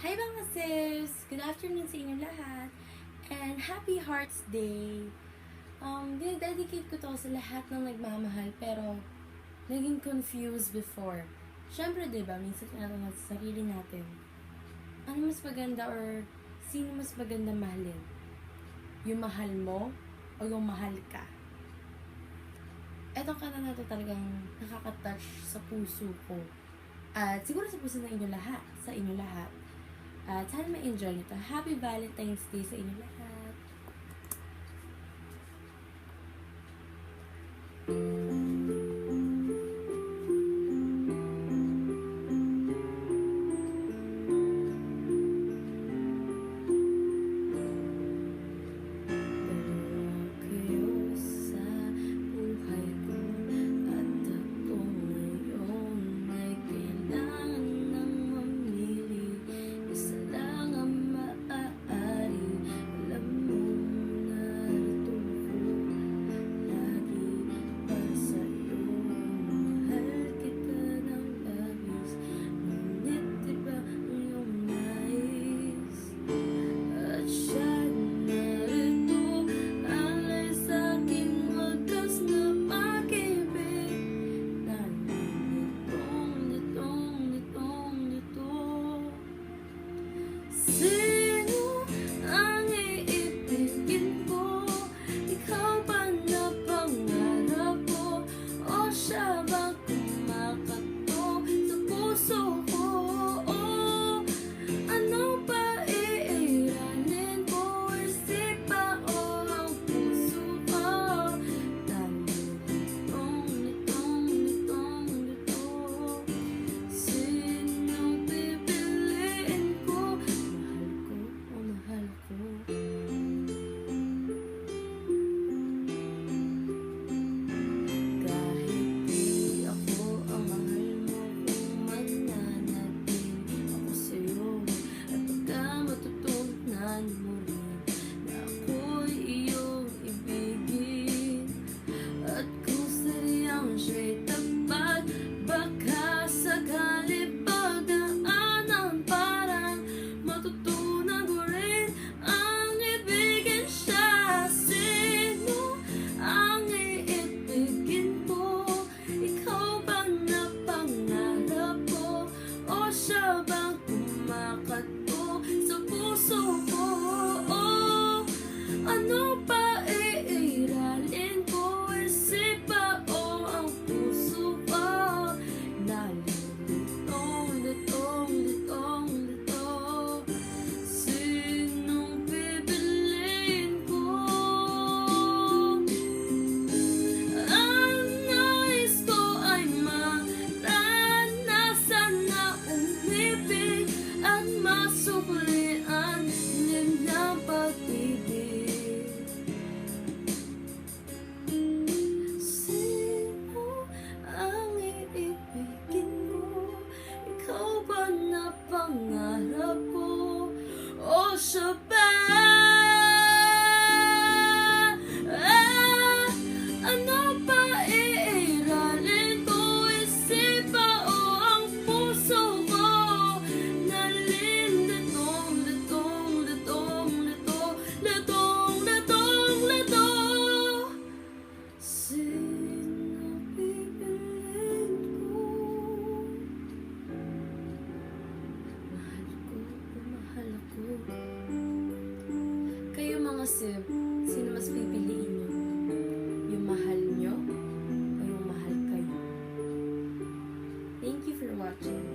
Hi mga sis! Good afternoon sa inyo lahat. And Happy Hearts Day! Dinededicate ko to sa lahat ng nagmamahal pero naging confused before. Siyempre, diba, minsan tinatanong sa sarili natin, ano mas maganda or sino mas maganda mahalin? Yung mahal mo o yung mahal ka? Etong kanta na to talagang nakaka-touch sa puso ko. At siguro sa puso ng inyo lahat, sa inyo lahat. At sana ma-enjoy nyo to. Happy Valentine's Day sa inyo lahat. Sino ang iibigin ko? Ikaw ba na pangarap ko? O siya ba kumakatok sa puso ko? O ano ba iiranin ko? Isip ba o ang puso ko? Nalitong, litong, litong, lito. Sinong pipiliin ko? Mahal ko. Kahit di ako ang mahal mo, kung mananatili ako sa'yo, at pagka matutunan mo rin na ako'y iyong ibigin, at kung sadyang siya'y tapat, baka sakali pagdaanan parang matutunan ko rin ang ibigin siya. Sino ang iibigin ko? Ikaw ba na pangarap ko? O siya bang kumakatok sa puso ko? O ano pa iiralin ko? Isip ba o ang puso ko? Nalilitong, litong, litong, lito. Sinong pipiliin ko? Ang nais ko ay maranasan na umibig at masuklian din ng pag-ibig. Sino ang iibigin mo? Ikaw ba na pangarap ko? O siya ba? Ano ba iiralin ko? Isip ba o ang puso ko? Nalilitong, litong, litong, lito. Litong, litong, lito. Sino pipiliin ko? Mahal ko. Kayo mga sib, sino mas pipiliin nyo? Yung mahal nyo o yung mahal kayo? Thank you for watching.